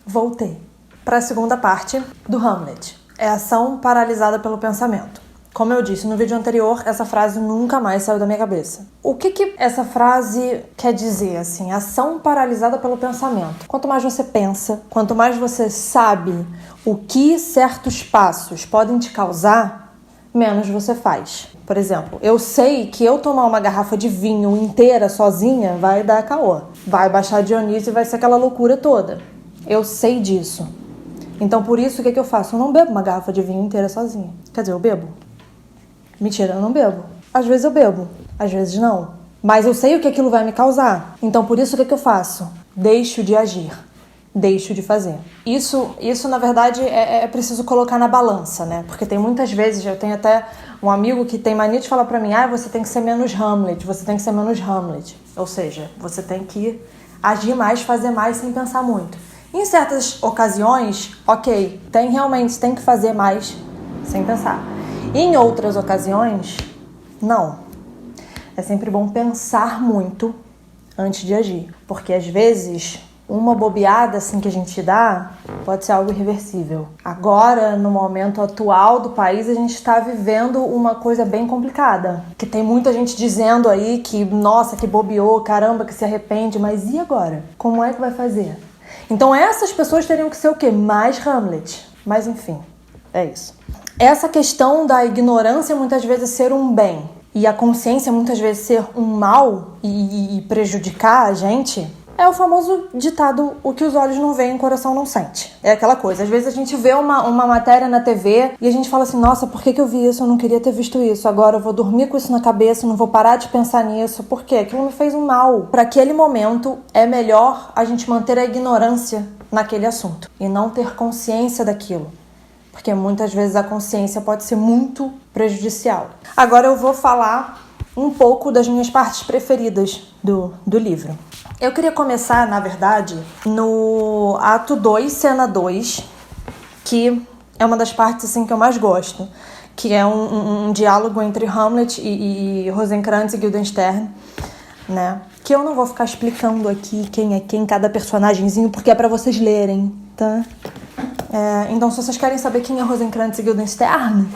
Voltei para a segunda parte do Hamlet. É ação paralisada pelo pensamento. Como eu disse no vídeo anterior, essa frase nunca mais saiu da minha cabeça. O que essa frase quer dizer, assim? Ação paralisada pelo pensamento. Quanto mais você pensa, quanto mais você sabe o que certos passos podem te causar, menos você faz. Por exemplo, eu sei que eu tomar uma garrafa de vinho inteira sozinha vai dar caô. Vai baixar Dionísio e vai ser aquela loucura toda. Eu sei disso. Então, por isso, o que eu faço? Eu não bebo uma garrafa de vinho inteira sozinha. Quer dizer, eu bebo. Mentira, eu não bebo. Às vezes eu bebo, às vezes não. Mas eu sei o que aquilo vai me causar. Então, por isso, o que eu faço? Deixo de agir. Deixo de fazer. Isso na verdade, é preciso colocar na balança, né? Porque tem muitas vezes, eu tenho até um amigo que tem mania de falar pra mim, você tem que ser menos Hamlet, você tem que ser menos Hamlet. Ou seja, você tem que agir mais, fazer mais sem pensar muito. Em certas ocasiões, ok, realmente tem que fazer mais sem pensar. Em outras ocasiões, não. É sempre bom pensar muito antes de agir. Porque às vezes, uma bobeada assim que a gente dá pode ser algo irreversível. Agora, no momento atual do país, a gente está vivendo uma coisa bem complicada. Que tem muita gente dizendo aí que, nossa, que bobeou, caramba, que se arrepende. Mas e agora? Como é que vai fazer? Então essas pessoas teriam que ser o quê? Mais Hamlet. Mas enfim, é isso. Essa questão da ignorância muitas vezes ser um bem e a consciência muitas vezes ser um mal e prejudicar a gente é o famoso ditado: o que os olhos não veem, o coração não sente. É aquela coisa, às vezes a gente vê uma matéria na TV e a gente fala assim, nossa, por que eu vi isso? Eu não queria ter visto isso. Agora eu vou dormir com isso na cabeça, não vou parar de pensar nisso. Por quê? Aquilo me fez um mal. Para aquele momento é melhor a gente manter a ignorância naquele assunto e não ter consciência daquilo. Porque muitas vezes a consciência pode ser muito prejudicial. Agora eu vou falar um pouco das minhas partes preferidas do livro. Eu queria começar, na verdade, no ato 2, cena 2, que é uma das partes assim, que eu mais gosto, que é um diálogo entre Hamlet e Rosencrantz e Guildenstern, né? Que eu não vou ficar explicando aqui quem é quem, cada personagemzinho, porque é pra vocês lerem, tá? Então, se vocês querem saber quem é Rosencrantz e Guildenstern,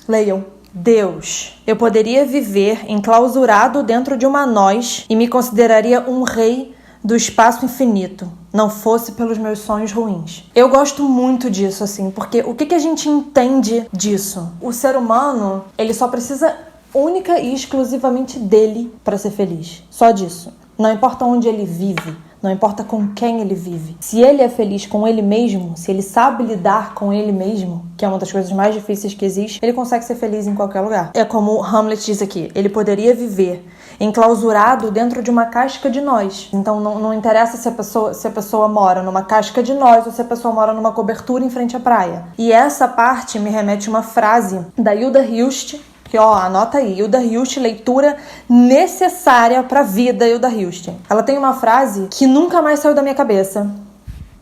leiam. Deus, eu poderia viver enclausurado dentro de uma noz e me consideraria um rei do espaço infinito, não fosse pelos meus sonhos ruins. Eu gosto muito disso, assim, porque o que a gente entende disso? O ser humano, ele só precisa única e exclusivamente dele para ser feliz. Só disso. Não importa onde ele vive, não importa com quem ele vive. Se ele é feliz com ele mesmo, se ele sabe lidar com ele mesmo, que é uma das coisas mais difíceis que existe, ele consegue ser feliz em qualquer lugar. É como Hamlet diz aqui, ele poderia viver enclausurado dentro de uma casca de noz. Então não interessa se a pessoa mora numa casca de noz ou se a pessoa mora numa cobertura em frente à praia. E essa parte me remete a uma frase da Hilda Hilst, que, anota aí, Hilda Hilst, leitura necessária pra vida, Hilda Hilst. Ela tem uma frase que nunca mais saiu da minha cabeça,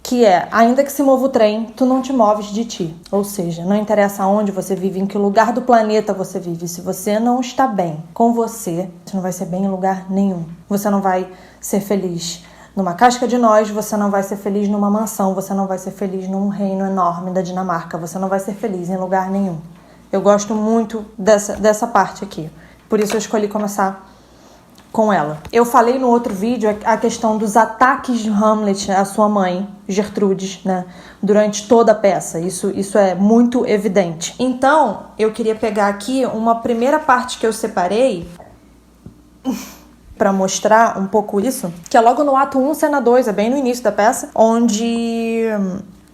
que é: ainda que se mova o trem, tu não te moves de ti. Ou seja, não interessa onde você vive, em que lugar do planeta você vive, se você não está bem com você não vai ser bem em lugar nenhum. Você não vai ser feliz numa casca de noz, você não vai ser feliz numa mansão, você não vai ser feliz num reino enorme da Dinamarca, você não vai ser feliz em lugar nenhum. Eu gosto muito dessa parte aqui. Por isso eu escolhi começar com ela. Eu falei no outro vídeo a questão dos ataques de Hamlet à sua mãe, Gertrudes, né? Durante toda a peça. Isso é muito evidente. Então, eu queria pegar aqui uma primeira parte que eu separei para mostrar um pouco isso, que é logo no ato 1, cena 2, é bem no início da peça, onde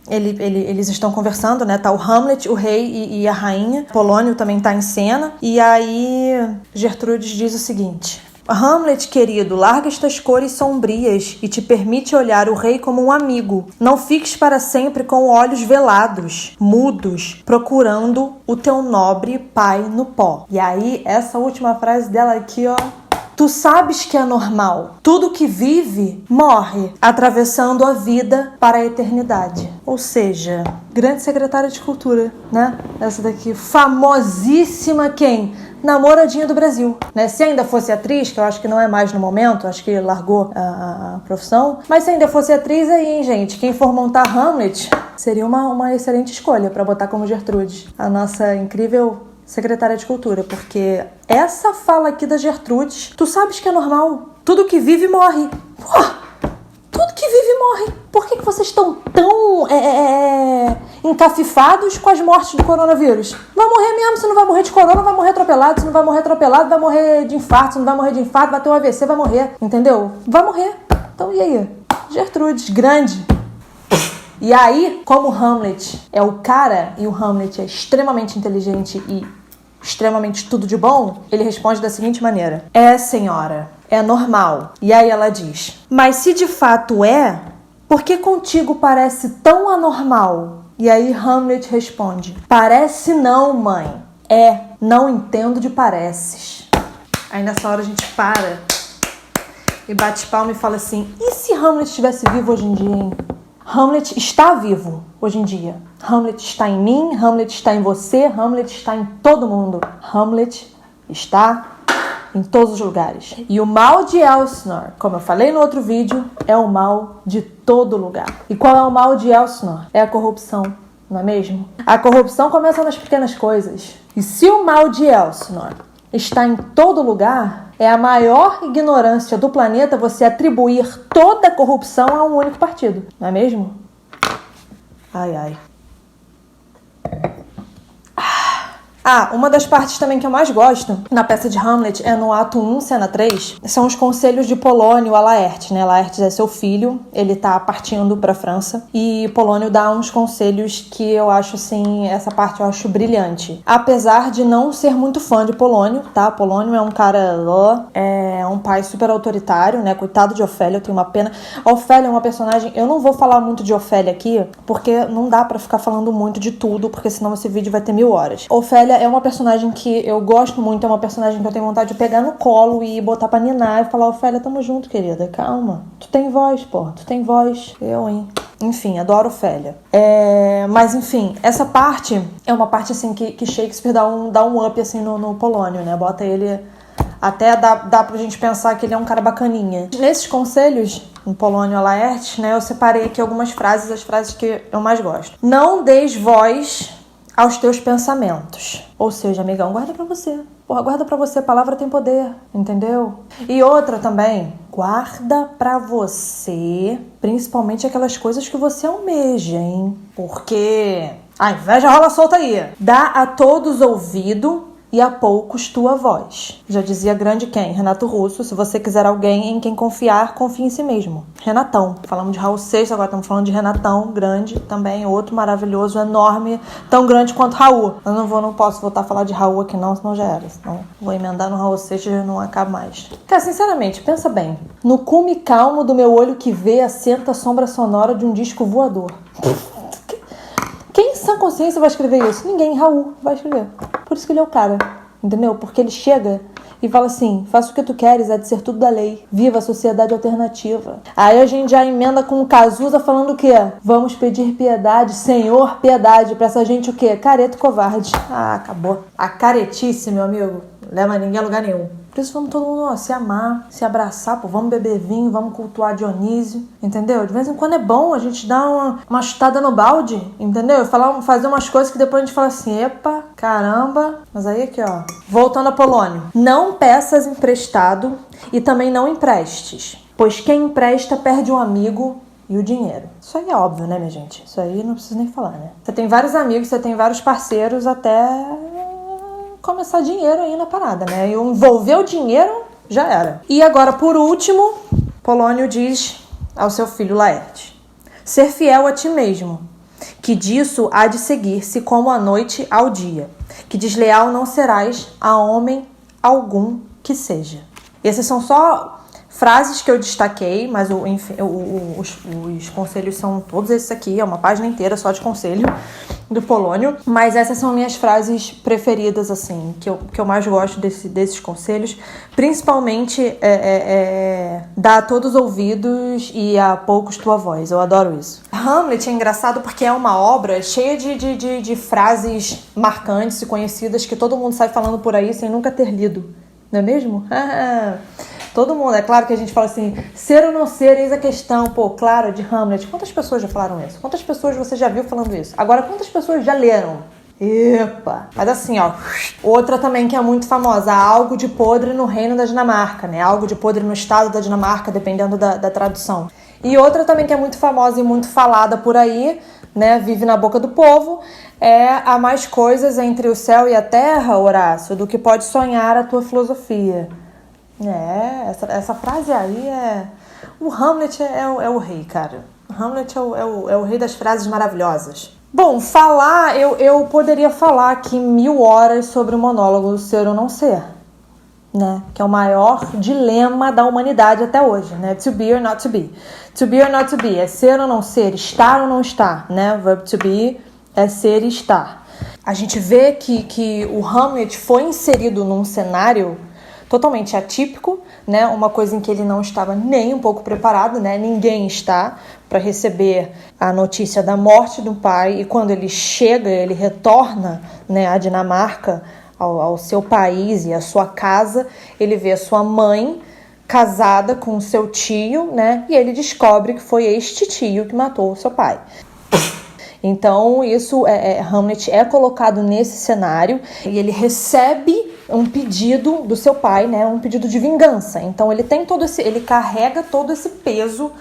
eles estão conversando, né? Tá o Hamlet, o rei e a rainha. Polônio também tá em cena. E aí Gertrudes diz o seguinte: Hamlet, querido, larga estas cores sombrias e te permite olhar o rei como um amigo. Não fiques para sempre com olhos velados, mudos, procurando o teu nobre pai no pó. E aí, essa última frase dela aqui, Tu sabes que é normal. Tudo que vive, morre, atravessando a vida para a eternidade. Ou seja, grande secretária de cultura, né? Essa daqui, famosíssima quem? Namoradinha do Brasil, né? Se ainda fosse atriz, que eu acho que não é mais no momento, acho que largou a profissão, mas se ainda fosse atriz aí, hein, gente? Quem for montar Hamlet seria uma excelente escolha para botar como Gertrude, a nossa incrível secretária de cultura, porque essa fala aqui da Gertrude, tu sabes que é normal, tudo que vive morre. Pô, tudo que vive morre. Por que vocês estão tão encafifados com as mortes do coronavírus? Vai morrer mesmo, se não vai morrer de corona, vai morrer atropelado, se não vai morrer atropelado, vai morrer de infarto, se não vai morrer de infarto, vai ter um AVC, vai morrer, entendeu? Vai morrer. Então e aí? Gertrude, grande. E aí, como Hamlet é o cara, e o Hamlet é extremamente inteligente e extremamente tudo de bom, ele responde da seguinte maneira: é, senhora, é normal. E aí ela diz: mas se de fato é, por que contigo parece tão anormal? E aí Hamlet responde: parece não, mãe. É, não entendo de pareces. Aí nessa hora a gente para e bate palma e fala assim: e se Hamlet estivesse vivo hoje em dia, hein? Hamlet está vivo hoje em dia. Hamlet está em mim, Hamlet está em você, Hamlet está em todo mundo. Hamlet está em todos os lugares. E o mal de Elsinore, como eu falei no outro vídeo, é o mal de todo lugar. E qual é o mal de Elsinore? É a corrupção, não é mesmo? A corrupção começa nas pequenas coisas. E se o mal de Elsinore está em todo lugar, é a maior ignorância do planeta você atribuir toda a corrupção a um único partido, não é mesmo? Ai, ai. Uma das partes também que eu mais gosto na peça de Hamlet é no ato 1, cena 3, são os conselhos de Polônio a Laertes, né? Laertes é seu filho, ele tá partindo pra França e Polônio dá uns conselhos que eu acho, assim, essa parte eu acho brilhante. Apesar de não ser muito fã de Polônio, tá? Polônio é um cara, é um pai super autoritário, né? Coitado de Ofélia, eu tenho uma pena. A Ofélia é uma personagem, eu não vou falar muito de Ofélia aqui, porque não dá pra ficar falando muito de tudo, porque senão esse vídeo vai ter 1000 horas. Ofélia é uma personagem que eu gosto muito, é uma personagem que eu tenho vontade de pegar no colo e botar pra ninar e falar: Ofélia, tamo junto, querida, calma. Tu tem voz, pô, tu tem voz. Eu, hein? Enfim, adoro Ofélia. Mas, enfim, essa parte é uma parte, assim, que Shakespeare dá um up, assim, no Polônio, né? Bota ele... Até dá pra gente pensar que ele é um cara bacaninha. Nesses conselhos, em Polônio a Laertes, né, eu separei aqui algumas frases, as frases que eu mais gosto. Não deis voz aos teus pensamentos. Ou seja, amigão, guarda pra você. Porra, guarda pra você, a palavra tem poder, entendeu? E outra também, guarda pra você, principalmente aquelas coisas que você almeja, hein? Porque a inveja rola solta aí. Dá a todos ouvido e a poucos tua voz. Já dizia grande quem? Renato Russo. Se você quiser alguém em quem confiar, confie em si mesmo. Renatão. Falamos de Raul Seixas, agora estamos falando de Renatão, grande também, outro maravilhoso, enorme, tão grande quanto Raul. Eu não posso voltar a falar de Raul aqui não, senão já era. Senão vou emendar no Raul Seixas e não acaba mais. Cara, sinceramente, pensa bem. No cume calmo do meu olho que vê, assenta a sombra sonora de um disco voador. Quem em sã consciência vai escrever isso? Ninguém. Raul vai escrever. Por isso que ele é o cara, entendeu? Porque ele chega e fala assim: faça o que tu queres, é de ser tudo da lei. Viva a sociedade alternativa. Aí a gente já emenda com o Cazuza falando o quê? Vamos pedir piedade, Senhor, piedade. Pra essa gente o quê? Careta e covarde. Acabou. A caretice, meu amigo, leva ninguém a lugar nenhum. Por isso vamos todo mundo se amar, se abraçar, pô, vamos beber vinho, vamos cultuar Dionísio, entendeu? De vez em quando é bom a gente dar uma chutada no balde, entendeu? Fazer umas coisas que depois a gente fala assim: epa, caramba. Mas aí aqui, ó, voltando a Polônio. Não peças emprestado e também não emprestes, pois quem empresta perde um amigo e o dinheiro. Isso aí é óbvio, né, minha gente? Isso aí não preciso nem falar, né? Você tem vários amigos, você tem vários parceiros até começar dinheiro aí na parada, né? E envolver o dinheiro, já era. E agora, por último, Polônio diz ao seu filho Laertes: ser fiel a ti mesmo, que disso há de seguir-se como a noite ao dia, que desleal não serás a homem algum que seja. Esses são só frases que eu destaquei, mas enfim, os conselhos são todos esses aqui, é uma página inteira só de conselho do Polônio, mas essas são minhas frases preferidas, assim, que eu mais gosto desses conselhos, principalmente dá a todos ouvidos e a poucos tua voz, eu adoro isso. Hamlet é engraçado porque é uma obra cheia de frases marcantes e conhecidas que todo mundo sai falando por aí sem nunca ter lido, não é mesmo? Todo mundo, é claro que a gente fala assim, ser ou não ser, eis a questão, pô, claro, de Hamlet. Quantas pessoas já falaram isso? Quantas pessoas você já viu falando isso? Agora, quantas pessoas já leram? Epa! Mas assim, ó, outra também que é muito famosa, algo de podre no reino da Dinamarca, né? Algo de podre no estado da Dinamarca, dependendo da tradução. E outra também que é muito famosa e muito falada por aí, né? Vive na boca do povo, há mais coisas entre o céu e a terra, Horácio, do que pode sonhar a tua filosofia. Essa frase aí o Hamlet é o rei, cara. O Hamlet é o rei das frases maravilhosas. Bom, eu poderia falar aqui 1000 horas sobre o monólogo Ser ou Não Ser, né? Que é o maior dilema da humanidade até hoje, né? To be or not to be. To be or not to be é ser ou não ser, estar ou não estar, né? Verb to be é ser e estar. A gente vê que o Hamlet foi inserido num cenário totalmente atípico, né? Uma coisa em que ele não estava nem um pouco preparado, né? Ninguém está para receber a notícia da morte do pai, e quando ele chega, ele retorna, né, à Dinamarca, ao seu país e à sua casa, ele vê a sua mãe casada com o seu tio, né? E ele descobre que foi este tio que matou o seu pai. Então, Hamlet é colocado nesse cenário e ele recebe um pedido do seu pai, né? Um pedido de vingança. Então, ele carrega todo esse peso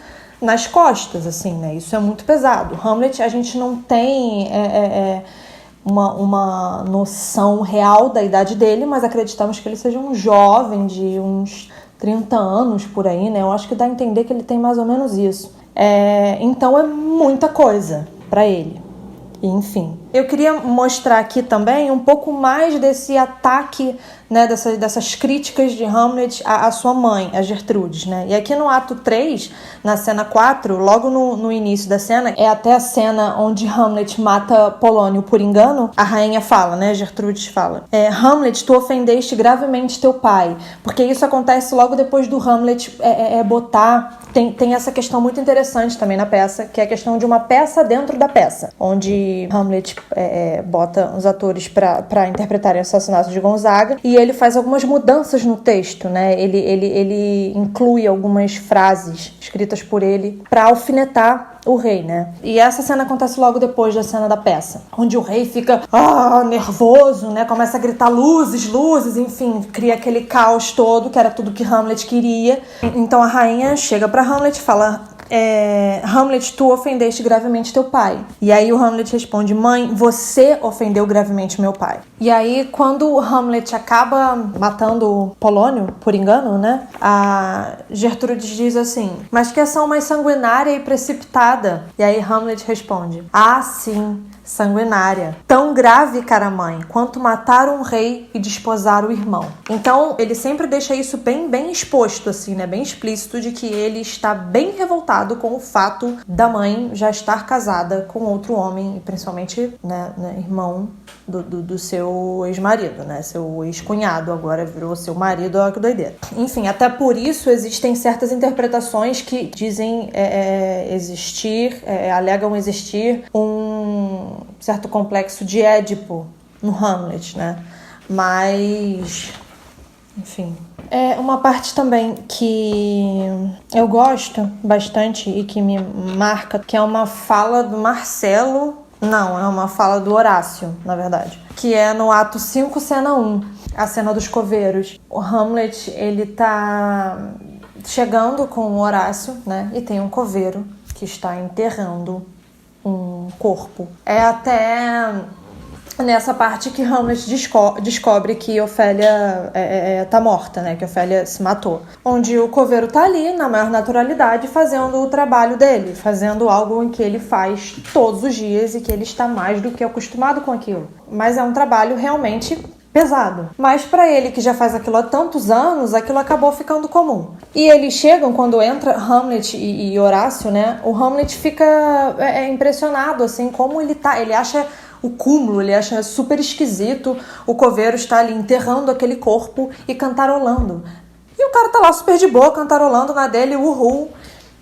nas costas, assim, né? Isso é muito pesado. Hamlet, a gente não tem uma noção real da idade dele, mas acreditamos que ele seja um jovem de uns 30 anos por aí, né? Eu acho que dá a entender que ele tem mais ou menos isso. Então, é muita coisa para ele. Enfim, eu queria mostrar aqui também um pouco mais desse ataque, né, dessas críticas de Hamlet à sua mãe, a Gertrudes, né? E aqui no ato 3, na cena 4, logo no início da cena, é até a cena onde Hamlet mata Polônio por engano, a rainha fala, né, Gertrudes fala, Hamlet, tu ofendeste gravemente teu pai, porque isso acontece logo depois do Hamlet botar, tem essa questão muito interessante também na peça, que é a questão de uma peça dentro da peça, onde Hamlet bota os atores para interpretarem o assassinato de Gonzaga, e ele faz algumas mudanças no texto, né? Ele inclui algumas frases escritas por ele para alfinetar o rei, né? E essa cena acontece logo depois da cena da peça, onde o rei fica nervoso, né? Começa a gritar luzes, enfim, cria aquele caos todo, que era tudo que Hamlet queria. Então a rainha chega para Hamlet e fala: Hamlet, tu ofendeste gravemente teu pai. E aí o Hamlet responde: mãe, você ofendeu gravemente meu pai. E aí quando o Hamlet acaba matando Polônio, por engano, né, a Gertrudes diz assim: mas que ação mais sanguinária e precipitada. E aí Hamlet responde: sim, sanguinária, tão grave, cara mãe, quanto matar um rei e desposar o irmão. Então ele sempre deixa isso bem exposto, assim, né, bem explícito, de que ele está bem revoltado com o fato da mãe já estar casada com outro homem, e principalmente, né, irmão do seu ex-marido, né, seu ex-cunhado, agora virou seu marido, olha que doideira. Enfim, até por isso existem certas interpretações que dizem alegam existir um certo complexo de Édipo no Hamlet, né? Mas, enfim. Uma parte também que eu gosto bastante e que me marca, que é uma fala do Marcelo, não, é uma fala do Horácio, na verdade, que é no ato 5, cena 1, a cena dos coveiros. O Hamlet, ele tá chegando com o Horácio, né? E tem um coveiro que está enterrando um corpo. É até nessa parte que Hamlet descobre que Ofélia tá morta, né? Que Ofélia se matou. Onde o coveiro tá ali, na maior naturalidade, fazendo o trabalho dele, fazendo algo em que ele faz todos os dias e que ele está mais do que acostumado com aquilo. Mas é um trabalho realmente pesado. Mas para ele, que já faz aquilo há tantos anos, aquilo acabou ficando comum. E eles chegam, quando entra Hamlet e Horácio, né? O Hamlet fica impressionado, assim, como ele tá. Ele acha o cúmulo, ele acha super esquisito o coveiro estar ali enterrando aquele corpo e cantarolando. E o cara tá lá super de boa, cantarolando na dele, uhul.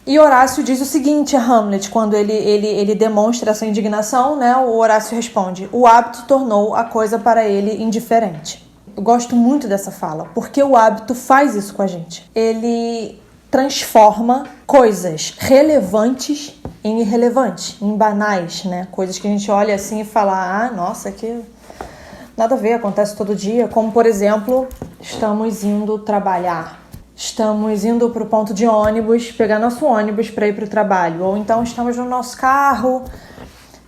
E Horácio diz o seguinte a Hamlet, quando ele demonstra essa indignação, né? O Horácio responde: o hábito tornou a coisa para ele indiferente. Eu gosto muito dessa fala, porque o hábito faz isso com a gente. Ele transforma coisas relevantes em irrelevantes, em banais, né? Coisas que a gente olha assim e fala: ah, nossa, que nada a ver, acontece todo dia. Como, por exemplo, estamos indo trabalhar. Estamos indo para o ponto de ônibus, pegar nosso ônibus para ir para o trabalho. Ou então estamos no nosso carro,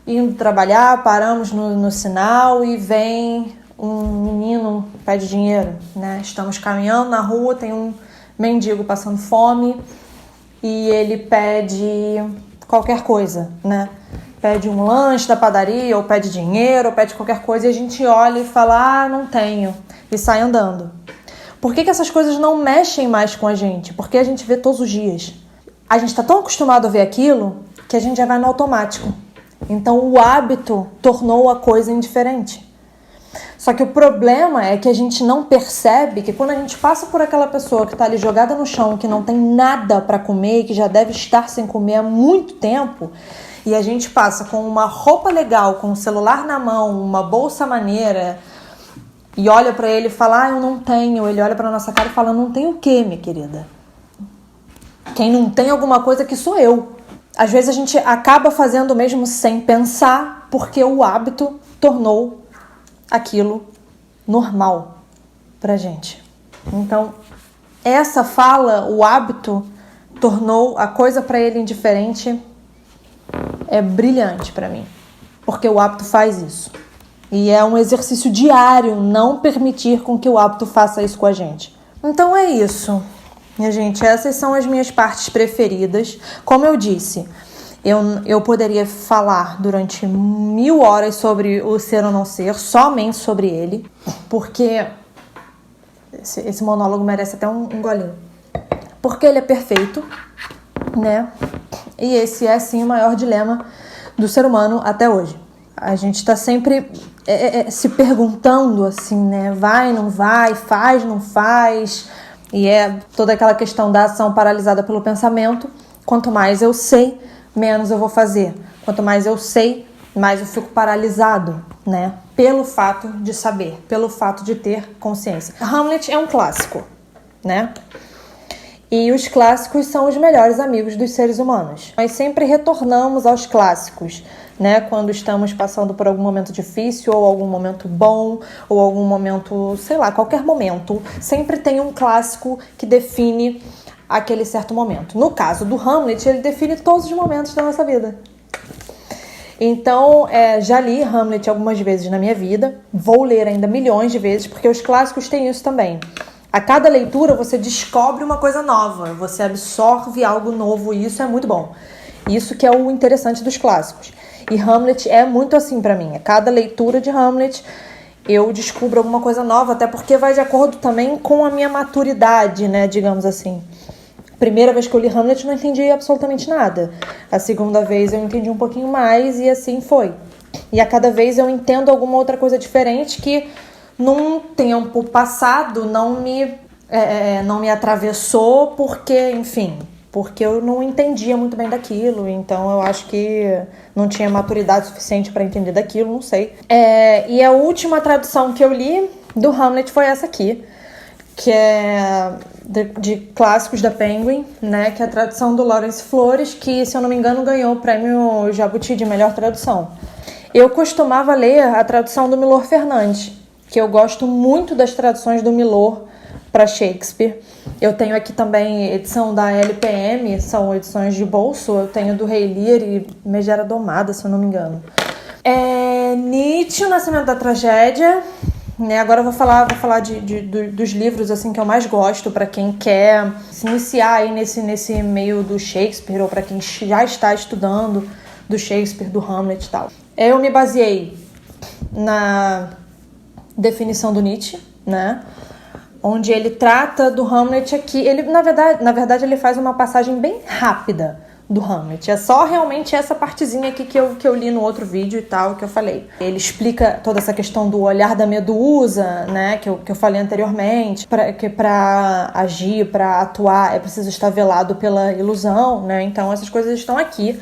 indo trabalhar, paramos no sinal e vem um menino, pede dinheiro, né? Estamos caminhando na rua, tem um mendigo passando fome e ele pede qualquer coisa, né? Pede um lanche da padaria, ou pede dinheiro, ou pede qualquer coisa, e a gente olha e fala: ah, não tenho, e sai andando. Por que essas coisas não mexem mais com a gente? Porque a gente vê todos os dias. A gente está tão acostumado a ver aquilo que a gente já vai no automático. Então o hábito tornou a coisa indiferente. Só que o problema é que a gente não percebe que quando a gente passa por aquela pessoa que está ali jogada no chão, que não tem nada para comer, que já deve estar sem comer há muito tempo, e a gente passa com uma roupa legal, com um celular na mão, uma bolsa maneira, e olha pra ele e fala: ah, eu não tenho. Ele olha pra nossa cara e fala: não tem o quê, minha querida? Quem não tem alguma coisa que sou eu. Às vezes a gente acaba fazendo mesmo sem pensar, porque o hábito tornou aquilo normal pra gente. Então, essa fala, o hábito tornou a coisa pra ele indiferente, é brilhante pra mim. Porque o hábito faz isso. E é um exercício diário não permitir com que o hábito faça isso com a gente. Então é isso, minha gente. Essas são as minhas partes preferidas. Como eu disse, eu poderia falar durante 1000 horas sobre o ser ou não ser, somente sobre ele, porque esse monólogo merece até um golinho. Porque ele é perfeito, né? E esse é, sim, o maior dilema do ser humano até hoje. A gente está sempre se perguntando assim, né? Vai, não vai, faz, não faz. E é toda aquela questão da ação paralisada pelo pensamento. Quanto mais eu sei, menos eu vou fazer. Quanto mais eu sei, mais eu fico paralisado, né? Pelo fato de saber, pelo fato de ter consciência. Hamlet é um clássico, né? E os clássicos são os melhores amigos dos seres humanos. Nós sempre retornamos aos clássicos, né? Quando estamos passando por algum momento difícil, ou algum momento bom, ou algum momento, sei lá, qualquer momento, sempre tem um clássico que define aquele certo momento. No caso do Hamlet, ele define todos os momentos da nossa vida. Então, já li Hamlet algumas vezes na minha vida, vou ler ainda milhões de vezes, porque os clássicos têm isso também. A cada leitura você descobre uma coisa nova, você absorve algo novo, e isso é muito bom. Isso que é o interessante dos clássicos. E Hamlet é muito assim pra mim. A cada leitura de Hamlet eu descubro alguma coisa nova, até porque vai de acordo também com a minha maturidade, né, digamos assim. Primeira vez que eu li Hamlet eu não entendi absolutamente nada. A segunda vez eu entendi um pouquinho mais e assim foi. E a cada vez eu entendo alguma outra coisa diferente que num tempo passado não me atravessou porque, enfim, porque eu não entendia muito bem daquilo, então eu acho que não tinha maturidade suficiente para entender daquilo, não sei. E a última tradução que eu li do Hamlet foi essa aqui, que é de clássicos da Penguin, né, que é a tradução do Lawrence Flores, que, se eu não me engano, ganhou o prêmio Jabuti de melhor tradução. Eu costumava ler a tradução do Milor Fernandes, que eu gosto muito das traduções do Milor para Shakespeare. Eu tenho aqui também edição da LPM, são edições de bolso. Eu tenho do Rei Lear e Megera Domada, se eu não me engano. Nietzsche, O Nascimento da Tragédia. Né? Agora eu vou falar dos livros assim, que eu mais gosto para quem quer se iniciar aí nesse meio do Shakespeare, ou para quem já está estudando do Shakespeare, do Hamlet e tal. Eu me baseei definição do Nietzsche, né? Onde ele trata do Hamlet aqui. Ele, na verdade, ele faz uma passagem bem rápida do Hamlet. É só realmente essa partezinha aqui que eu li no outro vídeo e tal, que eu falei. Ele explica toda essa questão do olhar da medusa, né, que eu falei anteriormente, que pra agir, pra atuar, é preciso estar velado pela ilusão, né? Então essas coisas estão aqui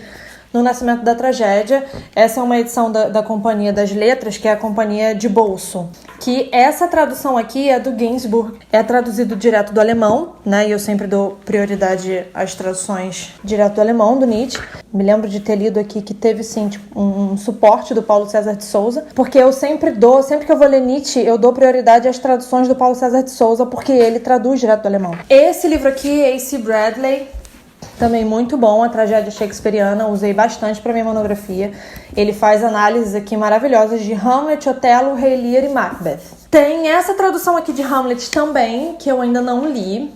no Nascimento da Tragédia. Essa é uma edição da Companhia das Letras, que é a companhia de bolso. Que essa tradução aqui é do Ginsburg. É traduzido direto do alemão, né? E eu sempre dou prioridade às traduções direto do alemão, do Nietzsche. Me lembro de ter lido aqui que teve, sim, tipo, um suporte do Paulo César de Souza. Porque eu sempre que eu vou ler Nietzsche, eu dou prioridade às traduções do Paulo César de Souza, porque ele traduz direto do alemão. Esse livro aqui, A.C. Bradley, também muito bom, a tragédia shakespeariana, usei bastante para minha monografia. Ele faz análises aqui maravilhosas de Hamlet, Otelo, Rei Lear e Macbeth. Tem essa tradução aqui de Hamlet também, que eu ainda não li.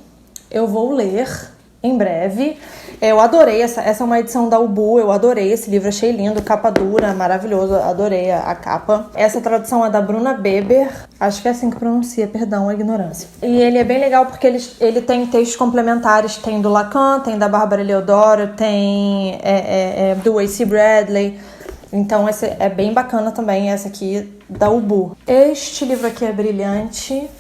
Eu vou ler em breve. Eu adorei, essa é uma edição da Ubu, eu adorei esse livro, achei lindo, capa dura, maravilhoso, adorei a capa. Essa tradução é da Bruna Beber, acho que é assim que pronuncia, perdão a ignorância. E ele é bem legal porque ele tem textos complementares, tem do Lacan, tem da Bárbara Leodoro, tem do A.C. Bradley. Então esse é bem bacana também, essa aqui da Ubu. Este livro aqui é brilhante,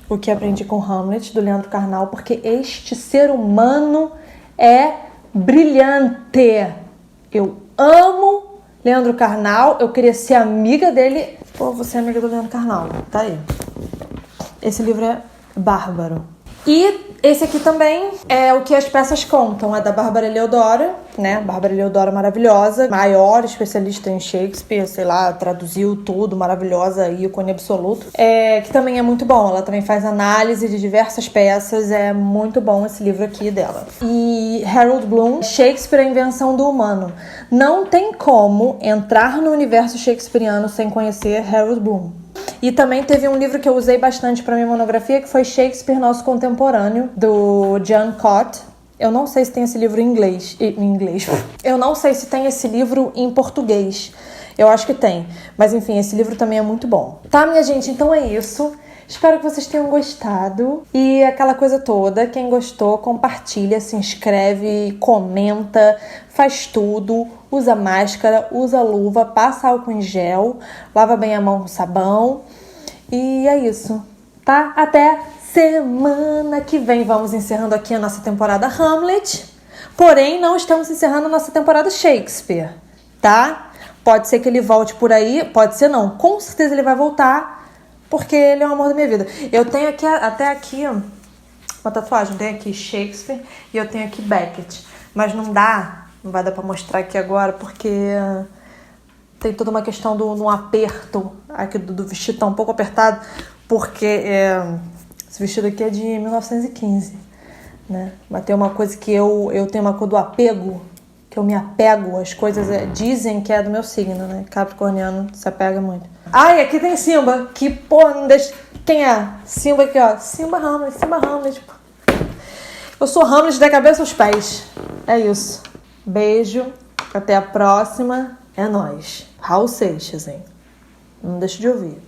O que Aprendi com Hamlet, do Leandro Carnal, porque este ser humano é brilhante. Eu amo Leandro Carnal, eu queria ser amiga dele. Pô, você é amiga do Leandro Carnal, tá aí. Esse livro é bárbaro. E esse aqui também é O que as Peças Contam, é da Bárbara Leodoro, né? Bárbara Leodoro maravilhosa, maior especialista em Shakespeare, sei lá, traduziu tudo, maravilhosa, ícone absoluto. Que também é muito bom, ela também faz análise de diversas peças, é muito bom esse livro aqui dela. E Harold Bloom, Shakespeare, a Invenção do Humano. Não tem como entrar no universo shakespeariano sem conhecer Harold Bloom. E também teve um livro que eu usei bastante para minha monografia, que foi Shakespeare, Nosso Contemporâneo, do John Cott. Eu não sei se tem esse livro em inglês. Eu não sei se tem esse livro em português. Eu acho que tem. Mas enfim, esse livro também é muito bom. Tá, minha gente? Então é isso. Espero que vocês tenham gostado. E aquela coisa toda, quem gostou, compartilha, se inscreve, comenta, faz tudo, usa máscara, usa luva, passa álcool em gel, lava bem a mão com sabão. E é isso, tá? Até semana que vem. Vamos encerrando aqui a nossa temporada Hamlet. Porém, não estamos encerrando a nossa temporada Shakespeare, tá? Pode ser que ele volte por aí, pode ser não. Com certeza ele vai voltar, porque ele é o amor da minha vida. Eu tenho aqui, até aqui, ó, uma tatuagem. Eu tenho aqui Shakespeare e eu tenho aqui Beckett. Mas não vai dar pra mostrar aqui agora, porque tem toda uma questão do aperto aqui do vestido, tá um pouco apertado, porque esse vestido aqui é de 1915, né? Mas tem uma coisa que eu tenho uma coisa do apego, que eu me apego às coisas, dizem que é do meu signo, né? Capricorniano se apega muito. E aqui tem Simba, que porra, não deixa... Quem é? Simba aqui, ó. Simba Hamlet. Eu sou Hamlet da cabeça aos pés. É isso. Beijo, até a próxima. É nóis. Raul Seixas, hein? Não deixa de ouvir.